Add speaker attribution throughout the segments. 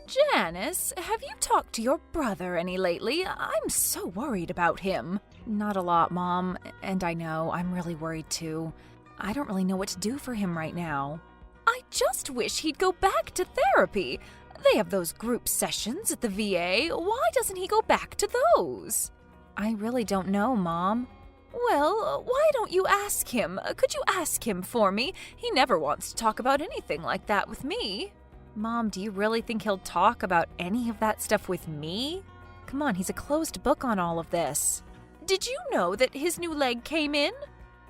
Speaker 1: Janice, have you talked to your brother any lately? I'm so worried about him. Not a lot, Mom, and I know, I'm really worried too. I don't really know what to do for him right now. I just wish he'd go back to therapy. They have those group sessions at the VA. Why doesn't he go back to those? I really don't know, Mom. Well, why don't you ask him? Could you ask him for me? He never wants to talk about anything like that with me. Mom, do you really think he'll talk about any of that stuff with me? Come on, he's a closed book on all of this. Did you know that his new leg came in?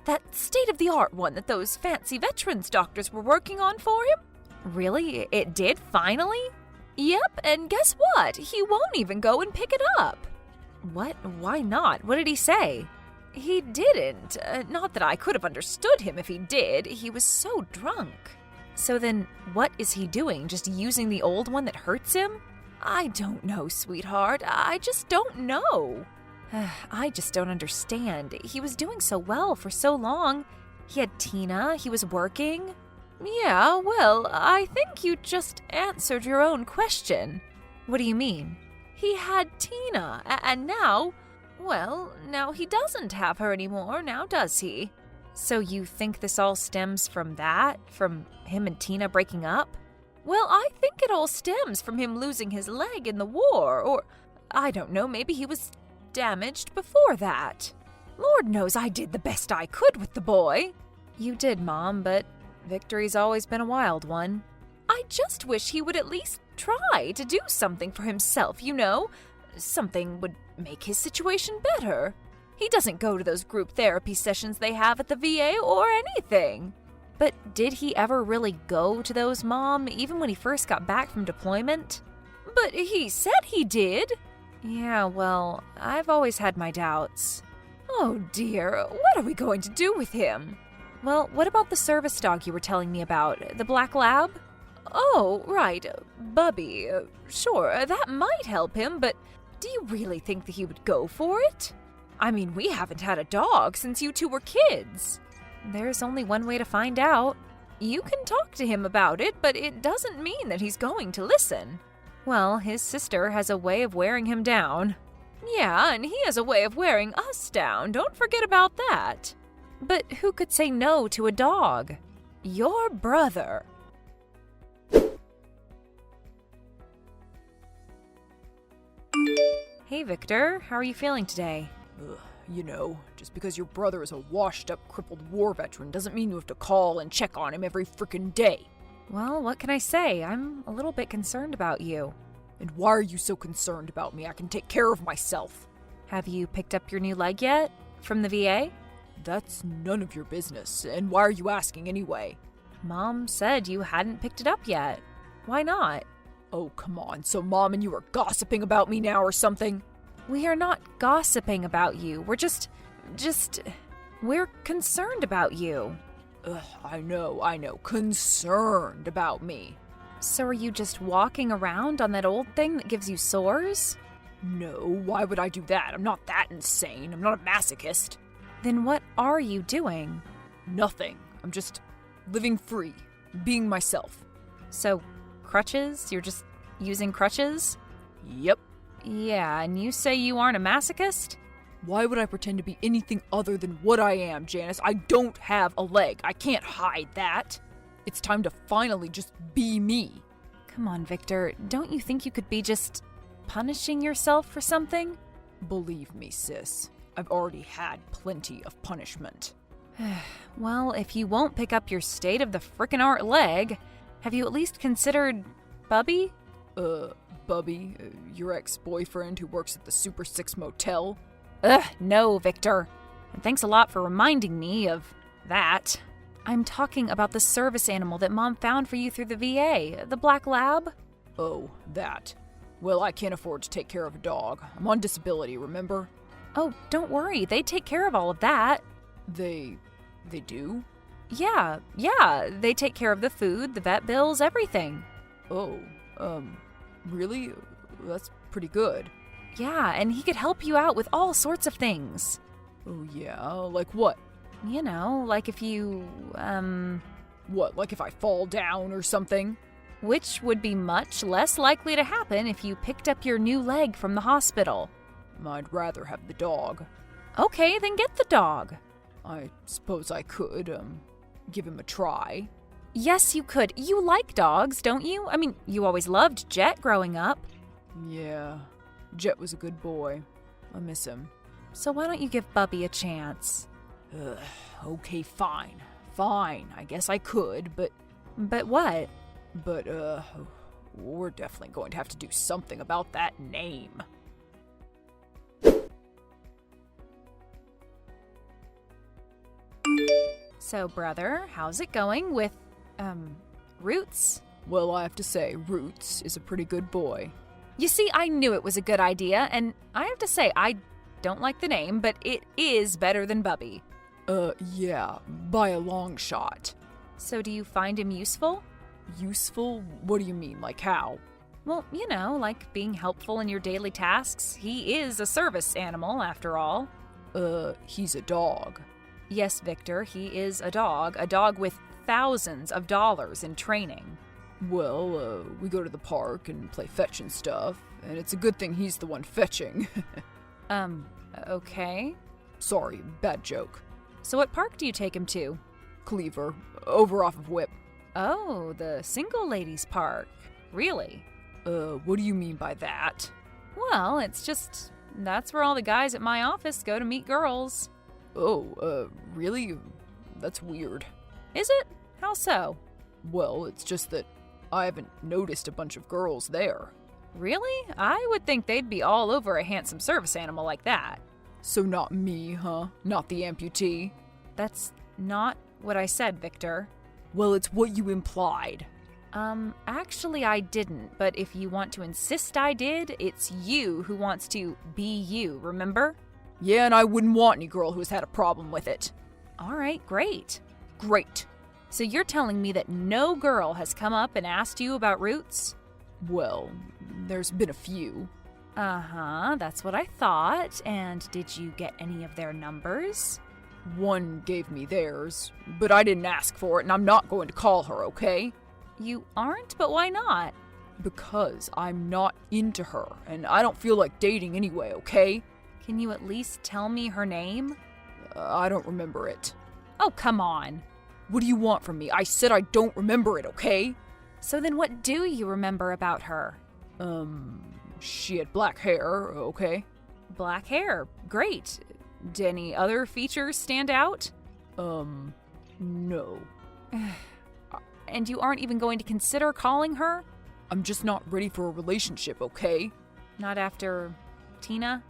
Speaker 1: That state-of-the-art one that those fancy veterans doctors were working on for him? Really? It did finally? Yep, and guess what? He won't even go and pick it up. What? Why not? What did he say? He didn't. Not that I could have understood him if he did. He was so drunk. So then, what is he doing? Just using the old one that hurts him? I don't know, sweetheart. I just don't know. I just don't understand. He was doing so well for so long. He had Tina. He was working. Yeah, well, I think you just answered your own question. What do you mean? He had Tina, and now, well, now he doesn't have her anymore, now does he? So you think this all stems from that? From him and Tina breaking up? Well, I think it all stems from him losing his leg in the war, or, I don't know, maybe he was damaged before that. Lord knows I did the best I could with the boy. You did, Mom, but Victory's always been a wild one. I just wish he would at least try to do something for himself, you know? Something would make his situation better. He doesn't go to those group therapy sessions they have at the VA or anything. But did he ever really go to those, Mom, even when he first got back from deployment? But he said he did. Yeah, well, I've always had my doubts. Oh dear, what are we going to do with him? Well, what about the service dog you were telling me about, the black lab? Oh, right, Bubby. Sure, that might help him, but do you really think that he would go for it? I mean, we haven't had a dog since you two were kids. There's only one way to find out. You can talk to him about it, but it doesn't mean that he's going to listen. Well, his sister has a way of wearing him down. Yeah, and he has a way of wearing us down. Don't forget about that. But who could say no to a dog? Your brother. Hey, Victor. How are you feeling today?
Speaker 2: You know, just because your brother is a washed-up, crippled war veteran doesn't mean you have to call and check on him every frickin' day.
Speaker 1: Well, what can I say? I'm a little bit concerned about you.
Speaker 2: And why are you so concerned about me? I can take care of myself.
Speaker 1: Have you picked up your new leg yet? From the VA?
Speaker 2: That's none of your business. And why are you asking anyway?
Speaker 1: Mom said you hadn't picked it up yet. Why not?
Speaker 2: Oh, come on. So Mom and you are gossiping about me now or something?
Speaker 1: We are not gossiping about you. We're we're concerned about you.
Speaker 2: Ugh, I know. Concerned about me.
Speaker 1: So are you just walking around on that old thing that gives you sores?
Speaker 2: No, why would I do that? I'm not that insane. I'm not a masochist.
Speaker 1: Then what are you doing?
Speaker 2: Nothing. I'm just living free, being myself.
Speaker 1: So, crutches? You're just using crutches?
Speaker 2: Yep.
Speaker 1: Yeah, and you say you aren't a masochist?
Speaker 2: Why would I pretend to be anything other than what I am, Janice? I don't have a leg. I can't hide that. It's time to finally just be me.
Speaker 1: Come on, Victor. Don't you think you could be just punishing yourself for something?
Speaker 2: Believe me, sis. I've already had plenty of punishment.
Speaker 1: Well, if you won't pick up your state-of-the-frickin-art leg, have you at least considered Bubby?
Speaker 2: Bubby? Your ex-boyfriend who works at the Super 6 motel?
Speaker 1: No, Victor. And thanks a lot for reminding me of that. I'm talking about the service animal that Mom found for you through the VA, the black lab.
Speaker 2: Oh, that. Well, I can't afford to take care of a dog. I'm on disability, remember?
Speaker 1: Oh, don't worry. They take care of all of that.
Speaker 2: They do?
Speaker 1: Yeah. They take care of the food, the vet bills, everything.
Speaker 2: Oh, really? That's pretty good.
Speaker 1: Yeah, and he could help you out with all sorts of things.
Speaker 2: Oh, yeah? Like what?
Speaker 1: You know, like if you,
Speaker 2: What, like if I fall down or something?
Speaker 1: which would be much less likely to happen if you picked up your new leg from the hospital.
Speaker 2: I'd rather have the dog.
Speaker 1: Okay, then get the dog.
Speaker 2: I suppose I could, give him a try.
Speaker 1: Yes, you could. You like dogs, don't you? I mean, you always loved Jet growing up.
Speaker 2: Yeah, Jet was a good boy. I miss him.
Speaker 1: So why don't you give Bubby a chance?
Speaker 2: Okay, fine. Fine, I guess I could, but...
Speaker 1: But what?
Speaker 2: But, we're definitely going to have to do something about that name.
Speaker 1: So, brother, how's it going with, Roots?
Speaker 2: Well, I have to say, Roots is a pretty good boy.
Speaker 1: You see, I knew it was a good idea, and I have to say, I don't like the name, but it is better than Bubby.
Speaker 2: Yeah, by a long shot.
Speaker 1: So do you find him useful?
Speaker 2: Useful? What do you mean, like how?
Speaker 1: Well, you know, like being helpful in your daily tasks. He is a service animal, after all.
Speaker 2: He's a dog.
Speaker 1: Yes, Victor, he is a dog with thousands of dollars in training.
Speaker 2: Well, we go to the park and play fetch and stuff, and it's a good thing he's the one fetching.
Speaker 1: Okay.
Speaker 2: Sorry, bad joke.
Speaker 1: So what park do you take him to?
Speaker 2: Cleaver, over off of Whip.
Speaker 1: Oh, the single ladies park. Really?
Speaker 2: What do you mean by that?
Speaker 1: Well, it's just, that's where all the guys at my office go to meet girls.
Speaker 2: Oh, really? That's weird.
Speaker 1: Is it? How so?
Speaker 2: Well, it's just that I haven't noticed a bunch of girls there.
Speaker 1: Really? I would think they'd be all over a handsome service animal like that.
Speaker 2: So not me, huh? Not the amputee?
Speaker 1: That's not what I said, Victor.
Speaker 2: Well, it's what you implied.
Speaker 1: Actually I didn't, but if you want to insist I did, it's you who wants to be you, remember?
Speaker 2: Yeah, and I wouldn't want any girl who has had a problem with it.
Speaker 1: All right, great.
Speaker 2: Great.
Speaker 1: So you're telling me that no girl has come up and asked you about Roots?
Speaker 2: Well, there's been a few.
Speaker 1: Uh-huh, that's what I thought. And did you get any of their numbers?
Speaker 2: One gave me theirs, but I didn't ask for it, and I'm not going to call her, okay?
Speaker 1: You aren't? But why not?
Speaker 2: Because I'm not into her, and I don't feel like dating anyway, okay?
Speaker 1: Can you at least tell me her name?
Speaker 2: I don't remember it.
Speaker 1: Oh, come on.
Speaker 2: What do you want from me? I said I don't remember it, okay?
Speaker 1: So then what do you remember about her?
Speaker 2: She had black hair, okay?
Speaker 1: Black hair. Great. Did any other features stand out?
Speaker 2: No.
Speaker 1: And you aren't even going to consider calling her?
Speaker 2: I'm just not ready for a relationship, okay?
Speaker 1: Not after Tina?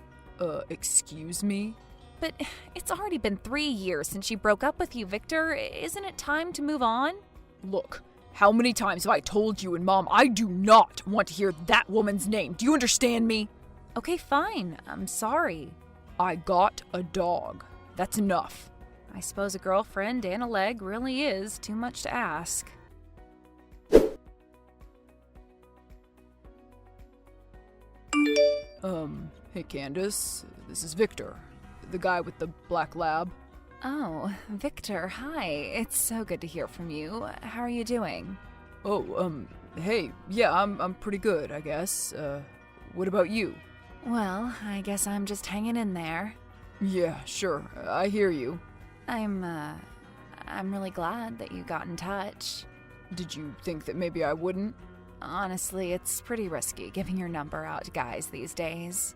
Speaker 2: Excuse me?
Speaker 1: But it's already been 3 years since she broke up with you, Victor. Isn't it time to move on?
Speaker 2: Look, how many times have I told you and Mom I do not want to hear that woman's name? Do you understand me?
Speaker 1: Okay, fine. I'm sorry.
Speaker 2: I got a dog. That's enough.
Speaker 1: I suppose a girlfriend and a leg really is too much to ask.
Speaker 2: Hey Candace, this is Victor, the guy with the black lab.
Speaker 1: Oh, Victor, hi. It's so good to hear from you. How are you doing?
Speaker 2: Oh, hey, yeah, I'm pretty good, I guess. What about you?
Speaker 1: Well, I guess I'm just hanging in there.
Speaker 2: Yeah, sure, I hear you.
Speaker 1: I'm really glad that you got in touch.
Speaker 2: Did you think that maybe I wouldn't?
Speaker 1: Honestly, it's pretty risky giving your number out to guys these days.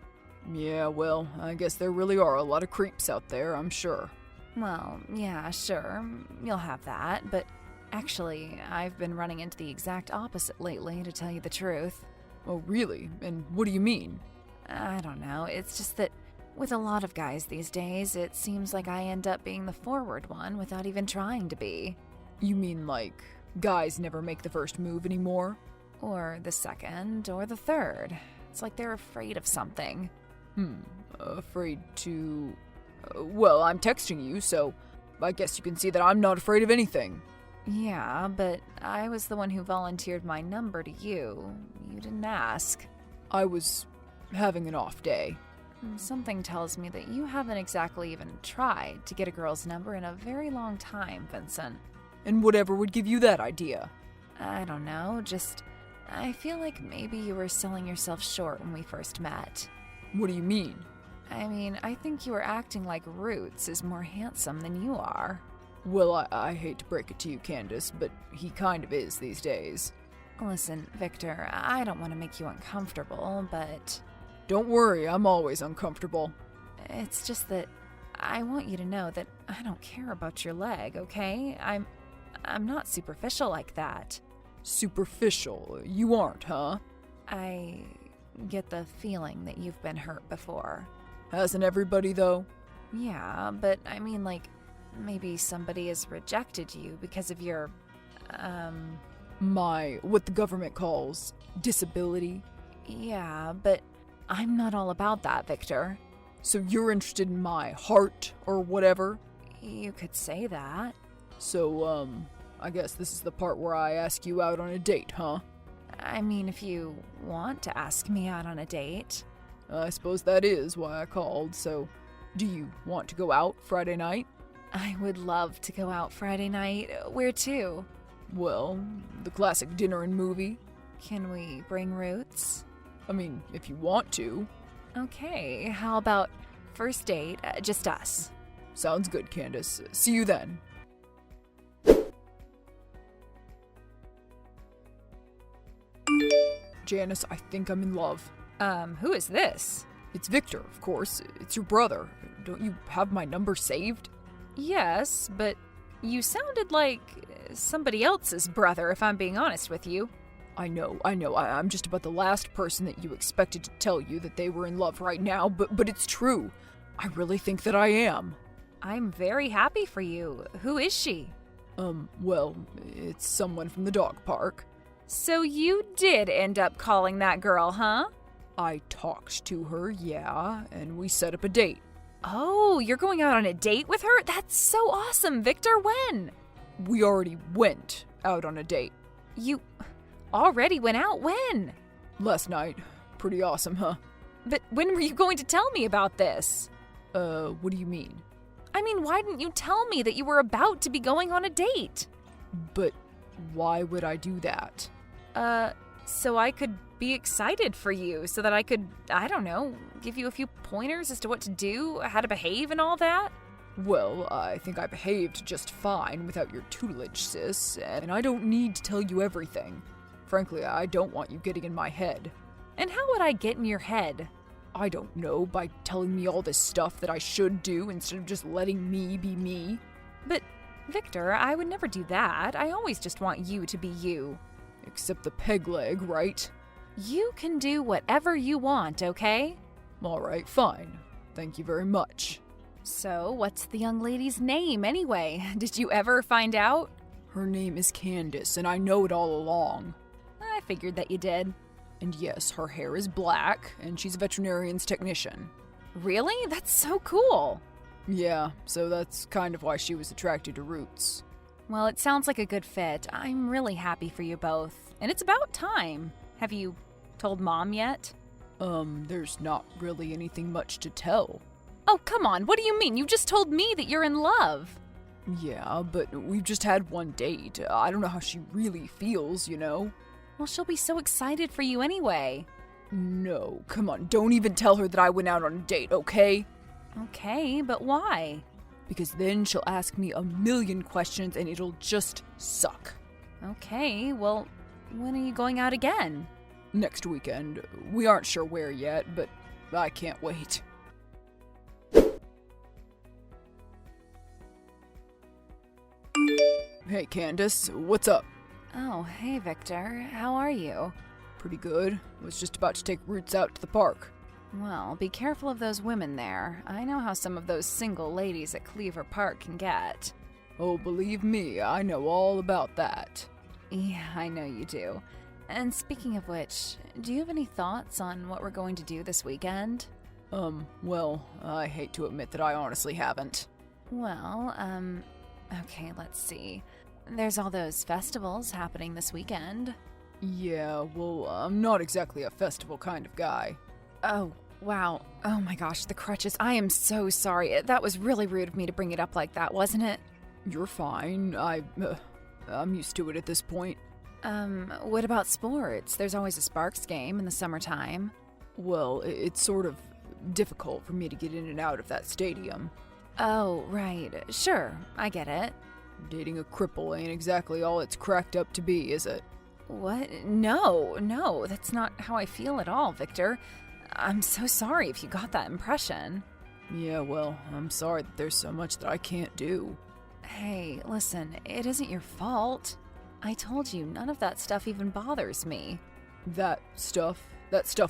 Speaker 2: Yeah, well, I guess there really are a lot of creeps out there, I'm sure.
Speaker 1: Well, yeah, sure, you'll have that, but actually, I've been running into the exact opposite lately, to tell you the truth.
Speaker 2: Oh, really? And what do you mean?
Speaker 1: I don't know, it's just that with a lot of guys these days, it seems like I end up being the forward one without even trying to be.
Speaker 2: You mean like guys never make the first move anymore?
Speaker 1: Or the second, or the third. It's like they're afraid of something.
Speaker 2: Afraid to... well, I'm texting you, so I guess you can see that I'm not afraid of anything.
Speaker 1: Yeah, but I was the one who volunteered my number to you. You didn't ask.
Speaker 2: I was having an off day.
Speaker 1: Something tells me that you haven't exactly even tried to get a girl's number in a very long time, Vincent.
Speaker 2: And whatever would give you that idea?
Speaker 1: I don't know, just I feel like maybe you were selling yourself short when we first met.
Speaker 2: What do you mean?
Speaker 1: I mean, I think you were acting like Roots is more handsome than you are.
Speaker 2: Well, I hate to break it to you, Candace, but he kind of is these days.
Speaker 1: Listen, Victor, I don't want to make you uncomfortable, but...
Speaker 2: Don't worry, I'm always uncomfortable.
Speaker 1: It's just that I want you to know that I don't care about your leg, okay? I'm not superficial like that.
Speaker 2: Superficial? You aren't, huh?
Speaker 1: I get the feeling that you've been hurt before.
Speaker 2: Hasn't everybody, though?
Speaker 1: Yeah, but I mean, like, maybe somebody has rejected you because of your,
Speaker 2: what the government calls disability.
Speaker 1: Yeah, but I'm not all about that, Victor.
Speaker 2: So you're interested in my heart or whatever?
Speaker 1: You could say that.
Speaker 2: So, I guess this is the part where I ask you out on a date, huh?
Speaker 1: I mean, if you want to ask me out on a date.
Speaker 2: I suppose that is why I called, so do you want to go out Friday night?
Speaker 1: I would love to go out Friday night. Where to?
Speaker 2: Well, the classic dinner and movie.
Speaker 1: Can we bring Roots?
Speaker 2: I mean, if you want to.
Speaker 1: Okay, how about first date, just us?
Speaker 2: Sounds good, Candace. See you then. Janice, I think I'm in love.
Speaker 1: Who is this?
Speaker 2: It's Victor, of course. It's your brother. Don't you have my number saved?
Speaker 1: Yes, but you sounded like somebody else's brother, if I'm being honest with you.
Speaker 2: I know. I'm just about the last person that you expected to tell you that they were in love right now, but it's true. I really think that I am.
Speaker 1: I'm very happy for you. Who is she?
Speaker 2: Well, it's someone from the dog park.
Speaker 1: So you did end up calling that girl, huh?
Speaker 2: I talked to her, yeah, and we set up a date.
Speaker 1: Oh, you're going out on a date with her? That's so awesome, Victor. When?
Speaker 2: We already went out on a date.
Speaker 1: You already went out? When?
Speaker 2: Last night. Pretty awesome, huh?
Speaker 1: But when were you going to tell me about this?
Speaker 2: What do you mean?
Speaker 1: I mean, why didn't you tell me that you were about to be going on a date?
Speaker 2: But why would I do that?
Speaker 1: So I could be excited for you, so that I could, I don't know, give you a few pointers as to what to do, how to behave and all that?
Speaker 2: Well, I think I behaved just fine without your tutelage, sis, and I don't need to tell you everything. Frankly, I don't want you getting in my head.
Speaker 1: And how would I get in your head?
Speaker 2: I don't know, by telling me all this stuff that I should do instead of just letting me be me.
Speaker 1: But, Victor, I would never do that. I always just want you to be you.
Speaker 2: Except the peg leg, right?
Speaker 1: You can do whatever you want, okay?
Speaker 2: All right, fine. Thank you very much.
Speaker 1: So, what's the young lady's name, anyway? Did you ever find out?
Speaker 2: Her name is Candace, and I know it all along.
Speaker 1: I figured that you did.
Speaker 2: And yes, her hair is black, and she's a veterinarian's technician.
Speaker 1: Really? That's so cool.
Speaker 2: Yeah, so that's kind of why she was attracted to Roots.
Speaker 1: Well, it sounds like a good fit. I'm really happy for you both. And it's about time. Have you told Mom yet?
Speaker 2: There's not really anything much to tell.
Speaker 1: Oh, come on. What do you mean? You just told me that you're in love.
Speaker 2: Yeah, but we've just had one date. I don't know how she really feels, you know?
Speaker 1: Well, she'll be so excited for you anyway.
Speaker 2: No, come on. Don't even tell her that I went out on a date, okay?
Speaker 1: Okay, but why?
Speaker 2: Because then she'll ask me a million questions and it'll just suck.
Speaker 1: Okay, well, when are you going out again?
Speaker 2: Next weekend. We aren't sure where yet, but I can't wait. Hey, Candace, what's up?
Speaker 1: Oh, hey, Victor. How are you?
Speaker 2: Pretty good. Was just about to take Roots out to the park.
Speaker 1: Well, be careful of those women there. I know how some of those single ladies at Cleaver Park can get.
Speaker 2: Oh, believe me, I know all about that.
Speaker 1: Yeah, I know you do. And speaking of which, do you have any thoughts on what we're going to do this weekend?
Speaker 2: Well, I hate to admit that I honestly haven't.
Speaker 1: Well, okay, let's see. There's all those festivals happening this weekend.
Speaker 2: Yeah, well, I'm not exactly a festival kind of guy.
Speaker 1: Oh, wow. Oh my gosh, the crutches. I am so sorry. That was really rude of me to bring it up like that, wasn't it?
Speaker 2: You're fine. I'm used to it at this point.
Speaker 1: What about sports? There's always a Sparks game in the summertime.
Speaker 2: Well, it's sort of difficult for me to get in and out of that stadium.
Speaker 1: Oh, right. Sure, I get it.
Speaker 2: Dating a cripple ain't exactly all it's cracked up to be, is it?
Speaker 1: What? No, that's not how I feel at all, Victor. I'm so sorry if you got that impression.
Speaker 2: Yeah, well, I'm sorry that there's so much that I can't do.
Speaker 1: Hey, listen, it isn't your fault. I told you, none of that stuff even bothers me.
Speaker 2: That stuff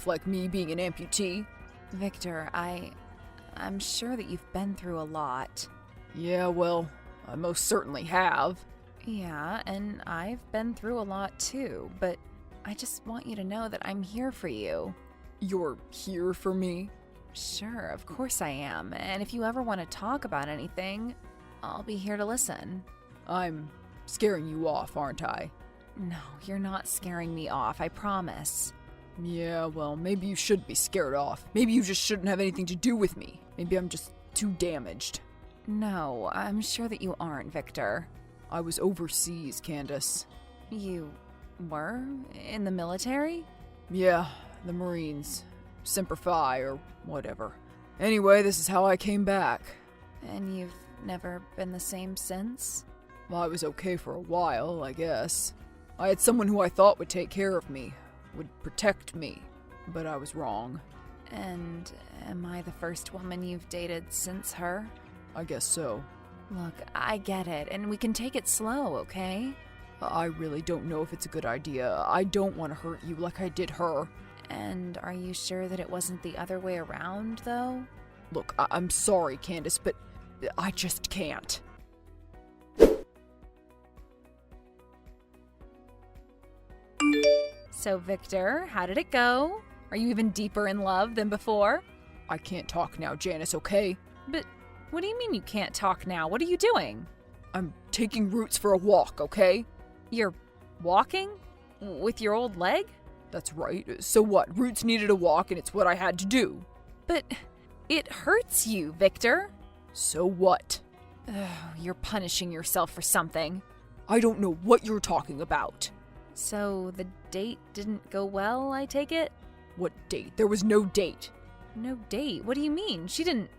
Speaker 2: like me being an amputee?
Speaker 1: Victor, I'm sure that you've been through a lot.
Speaker 2: Yeah, well, I most certainly have.
Speaker 1: Yeah, and I've been through a lot too, but I just want you to know that I'm here for you.
Speaker 2: You're here for me?
Speaker 1: Sure, of course I am. And if you ever want to talk about anything, I'll be here to listen.
Speaker 2: I'm scaring you off, aren't I?
Speaker 1: No, you're not scaring me off, I promise.
Speaker 2: Yeah, well, maybe you should be scared off. Maybe you just shouldn't have anything to do with me. Maybe I'm just too damaged.
Speaker 1: No, I'm sure that you aren't, Victor.
Speaker 2: I was overseas, Candace.
Speaker 1: You were? In the military?
Speaker 2: Yeah, the Marines. Semper Fi, or whatever. Anyway, this is how I came back.
Speaker 1: And you've never been the same since?
Speaker 2: Well, I was okay for a while, I guess. I had someone who I thought would take care of me, would protect me, but I was wrong.
Speaker 1: And am I the first woman you've dated since her?
Speaker 2: I guess so.
Speaker 1: Look, I get it, and we can take it slow, okay?
Speaker 2: I really don't know if it's a good idea. I don't want to hurt you like I did her.
Speaker 1: And are you sure that it wasn't the other way around, though?
Speaker 2: Look, I'm sorry, Candace, but I just can't.
Speaker 1: So, Victor, how did it go? Are you even deeper in love than before?
Speaker 2: I can't talk now, Janice, okay?
Speaker 1: But what do you mean you can't talk now? What are you doing?
Speaker 2: I'm taking Roots for a walk, okay?
Speaker 1: You're walking? With your old leg?
Speaker 2: That's right. So what? Roots needed a walk, and it's what I had to do.
Speaker 1: But it hurts you, Victor.
Speaker 2: So what?
Speaker 1: You're punishing yourself for something.
Speaker 2: I don't know what you're talking about.
Speaker 1: So the date didn't go well, I take it?
Speaker 2: What date? There was no date.
Speaker 1: No date? What do you mean? She didn't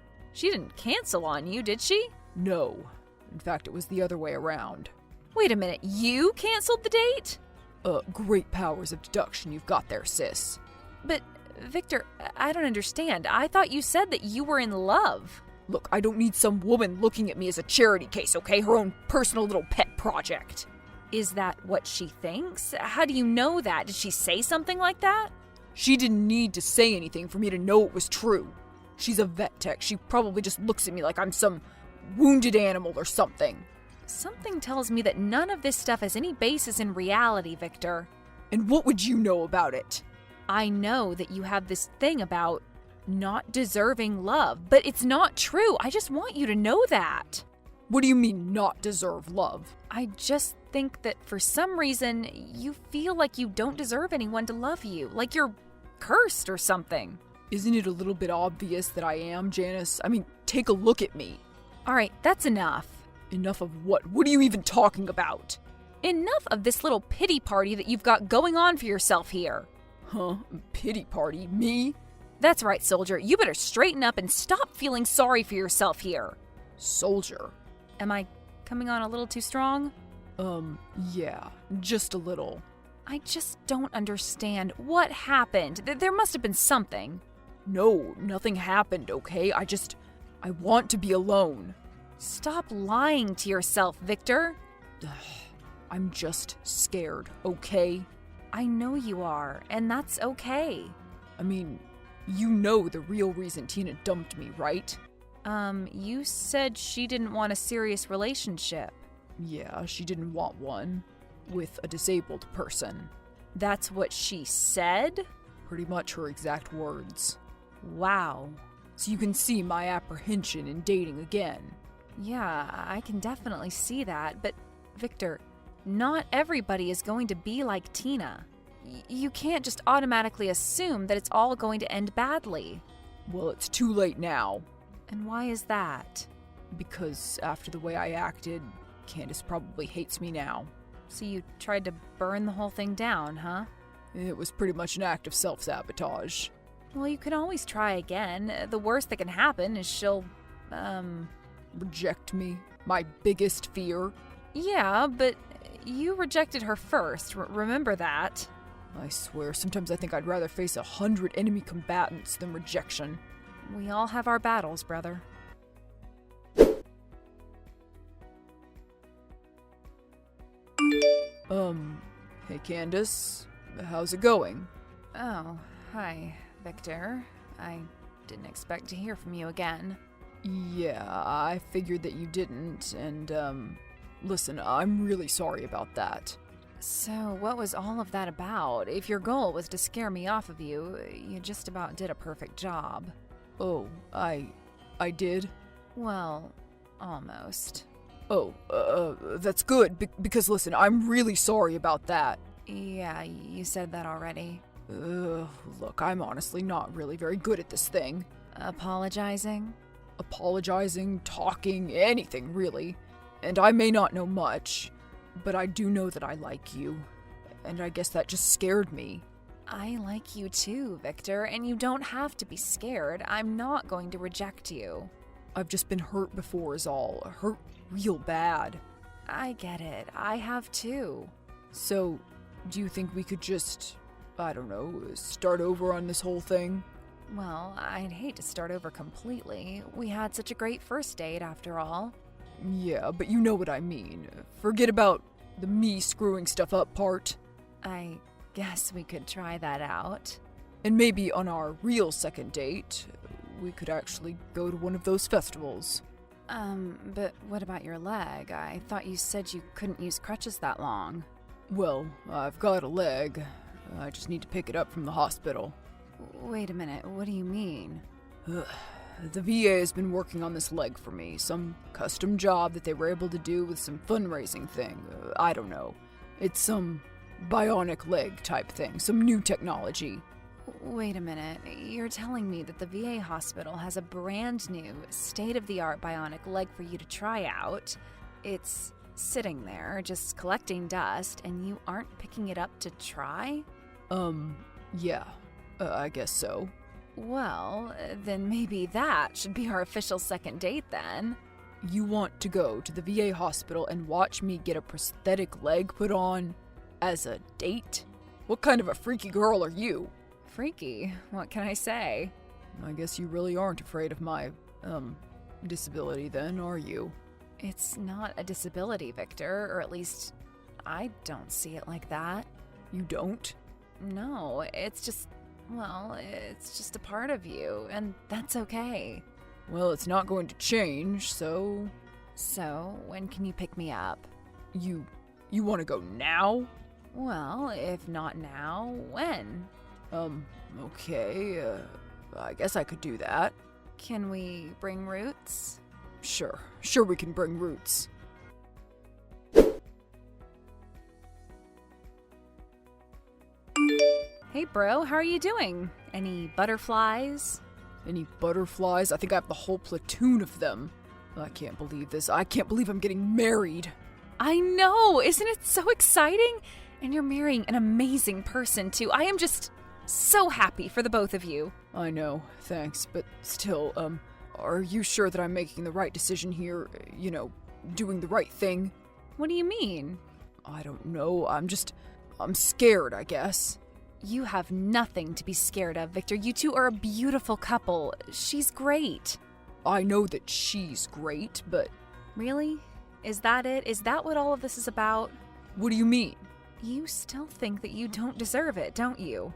Speaker 1: cancel on you, did she?
Speaker 2: No. In fact, it was the other way around.
Speaker 1: Wait a minute, you canceled the date?
Speaker 2: Great powers of deduction you've got there, sis.
Speaker 1: But, Victor, I don't understand. I thought you said that you were in love.
Speaker 2: Look, I don't need some woman looking at me as a charity case, okay? Her own personal little pet project.
Speaker 1: Is that what she thinks? How do you know that? Did she say something like that?
Speaker 2: She didn't need to say anything for me to know it was true. She's a vet tech. She probably just looks at me like I'm some wounded animal or something.
Speaker 1: Something tells me that none of this stuff has any basis in reality, Victor.
Speaker 2: And what would you know about it?
Speaker 1: I know that you have this thing about not deserving love, but it's not true. I just want you to know that.
Speaker 2: What do you mean, not deserve love?
Speaker 1: I just think that for some reason, you feel like you don't deserve anyone to love you, like you're cursed or something.
Speaker 2: Isn't it a little bit obvious that I am, Janice? I mean, take a look at me.
Speaker 1: All right, that's enough.
Speaker 2: Enough of what? What are you even talking about?
Speaker 1: Enough of this little pity party that you've got going on for yourself here.
Speaker 2: Huh? Pity party? Me?
Speaker 1: That's right, soldier. You better straighten up and stop feeling sorry for yourself here.
Speaker 2: Soldier?
Speaker 1: Am I coming on a little too strong?
Speaker 2: Yeah, just a little.
Speaker 1: I just don't understand. What happened? There must have been something.
Speaker 2: No, nothing happened, okay? I want to be alone.
Speaker 1: Stop lying to yourself, Victor.
Speaker 2: I'm just scared, okay?
Speaker 1: I know you are, and that's okay.
Speaker 2: I mean, you know the real reason Tina dumped me, right?
Speaker 1: You said she didn't want a serious relationship.
Speaker 2: Yeah, she didn't want one. With a disabled person.
Speaker 1: That's what she said?
Speaker 2: Pretty much her exact words.
Speaker 1: Wow.
Speaker 2: So you can see my apprehension in dating again.
Speaker 1: Yeah, I can definitely see that, but Victor, not everybody is going to be like Tina. You can't just automatically assume that it's all going to end badly.
Speaker 2: Well, it's too late now.
Speaker 1: And why is that?
Speaker 2: Because after the way I acted, Candace probably hates me now.
Speaker 1: So you tried to burn the whole thing down, huh?
Speaker 2: It was pretty much an act of self-sabotage.
Speaker 1: Well, you can always try again. The worst that can happen is she'll,
Speaker 2: Reject me? My biggest fear?
Speaker 1: Yeah, but you rejected her first. Remember that.
Speaker 2: I swear, sometimes I think I'd rather face 100 enemy combatants than rejection.
Speaker 1: We all have our battles, brother.
Speaker 2: Hey Candace, how's it going?
Speaker 1: Oh, hi, Victor. I didn't expect to hear from you again.
Speaker 2: Yeah, I figured that you didn't, and, listen, I'm really sorry about that.
Speaker 1: So, what was all of that about? If your goal was to scare me off of you, you just about did a perfect job.
Speaker 2: Oh, I did?
Speaker 1: Well, almost.
Speaker 2: Oh, that's good, because listen, I'm really sorry about that.
Speaker 1: Yeah, you said that already.
Speaker 2: Look, I'm honestly not really very good at this thing.
Speaker 1: Apologizing?
Speaker 2: Apologizing, talking, anything really. And I may not know much, but I do know that I like you. And I guess that just scared me.
Speaker 1: I like you too, Victor, and you don't have to be scared. I'm not going to reject you.
Speaker 2: I've just been hurt before is all. Hurt real bad.
Speaker 1: I get it. I have too.
Speaker 2: So, do you think we could just, I don't know, start over on this whole thing?
Speaker 1: Well, I'd hate to start over completely. We had such a great first date after all.
Speaker 2: Yeah, but you know what I mean. Forget about the me screwing stuff up part.
Speaker 1: I guess we could try that out.
Speaker 2: And maybe on our real second date, we could actually go to one of those festivals.
Speaker 1: But what about your leg? I thought you said you couldn't use crutches that long.
Speaker 2: Well, I've got a leg. I just need to pick it up from the hospital.
Speaker 1: Wait a minute, what do you mean?
Speaker 2: The VA has been working on this leg for me. Some custom job that they were able to do with some fundraising thing. I don't know. It's some bionic leg type thing. Some new technology.
Speaker 1: Wait a minute. You're telling me that the VA hospital has a brand new, state-of-the-art bionic leg for you to try out. It's sitting there, just collecting dust, and you aren't picking it up to try?
Speaker 2: Yeah. I guess so.
Speaker 1: Well, then maybe that should be our official second date then.
Speaker 2: You want to go to the VA hospital and watch me get a prosthetic leg put on as a date? What kind of a freaky girl are you?
Speaker 1: Freaky, what can I say?
Speaker 2: I guess you really aren't afraid of my, disability then, are you?
Speaker 1: It's not a disability, Victor, or at least I don't see it like that.
Speaker 2: You don't?
Speaker 1: No, it's just a part of you, and that's okay.
Speaker 2: Well, it's not going to change, so...
Speaker 1: So, when can you pick me up?
Speaker 2: You want to go now?
Speaker 1: Well, if not now, when?
Speaker 2: Okay, I guess I could do that.
Speaker 1: Can we bring Roots?
Speaker 2: Sure we can bring Roots.
Speaker 1: Hey bro, how are you doing? Any butterflies?
Speaker 2: Any butterflies? I think I have the whole platoon of them. I can't believe this. I can't believe I'm getting married.
Speaker 1: I know! Isn't it so exciting? And you're marrying an amazing person too. I am just so happy for the both of you.
Speaker 2: I know, thanks, but still, are you sure that I'm making the right decision here? You know, doing the right thing?
Speaker 1: What do you mean?
Speaker 2: I don't know. I'm scared, I guess.
Speaker 1: You have nothing to be scared of, Victor. You two are a beautiful couple. She's great.
Speaker 2: I know that she's great, but...
Speaker 1: Really? Is that it? Is that what all of this is about?
Speaker 2: What do you mean?
Speaker 1: You still think that you don't deserve it, don't you?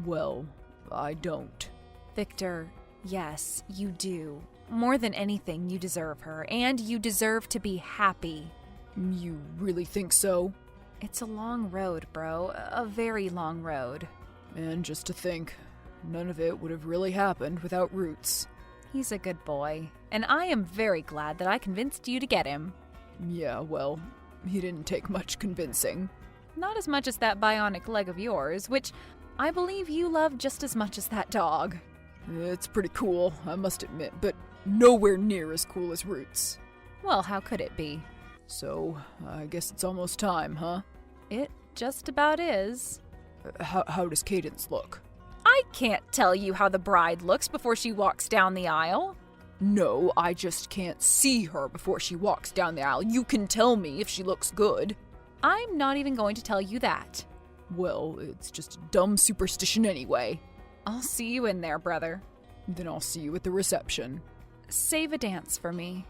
Speaker 2: Well, I don't.
Speaker 1: Victor, yes, you do. More than anything, you deserve her, and you deserve to be happy.
Speaker 2: You really think so?
Speaker 1: It's a long road, bro. A very long road.
Speaker 2: And just to think, none of it would have really happened without Roots.
Speaker 1: He's a good boy, and I am very glad that I convinced you to get him.
Speaker 2: Yeah, well, he didn't take much convincing.
Speaker 1: Not as much as that bionic leg of yours, which I believe you love just as much as that dog.
Speaker 2: It's pretty cool, I must admit, but nowhere near as cool as Roots.
Speaker 1: Well, how could it be?
Speaker 2: So, I guess it's almost time, huh?
Speaker 1: It just about is.
Speaker 2: How does Cadence look?
Speaker 1: I can't tell you how the bride looks before she walks down the aisle.
Speaker 2: No, I just can't see her before she walks down the aisle. You can tell me if she looks good.
Speaker 1: I'm not even going to tell you that.
Speaker 2: Well, it's just a dumb superstition anyway.
Speaker 1: I'll see you in there, brother.
Speaker 2: Then I'll see you at the reception.
Speaker 1: Save a dance for me.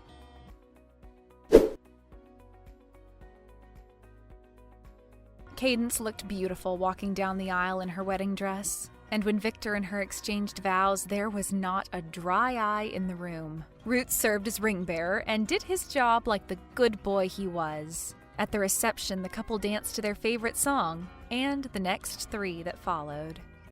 Speaker 1: Cadence looked beautiful walking down the aisle in her wedding dress. And when Victor and her exchanged vows, there was not a dry eye in the room. Roots served as ring bearer and did his job like the good boy he was. At the reception, the couple danced to their favorite song and the next 3 that followed.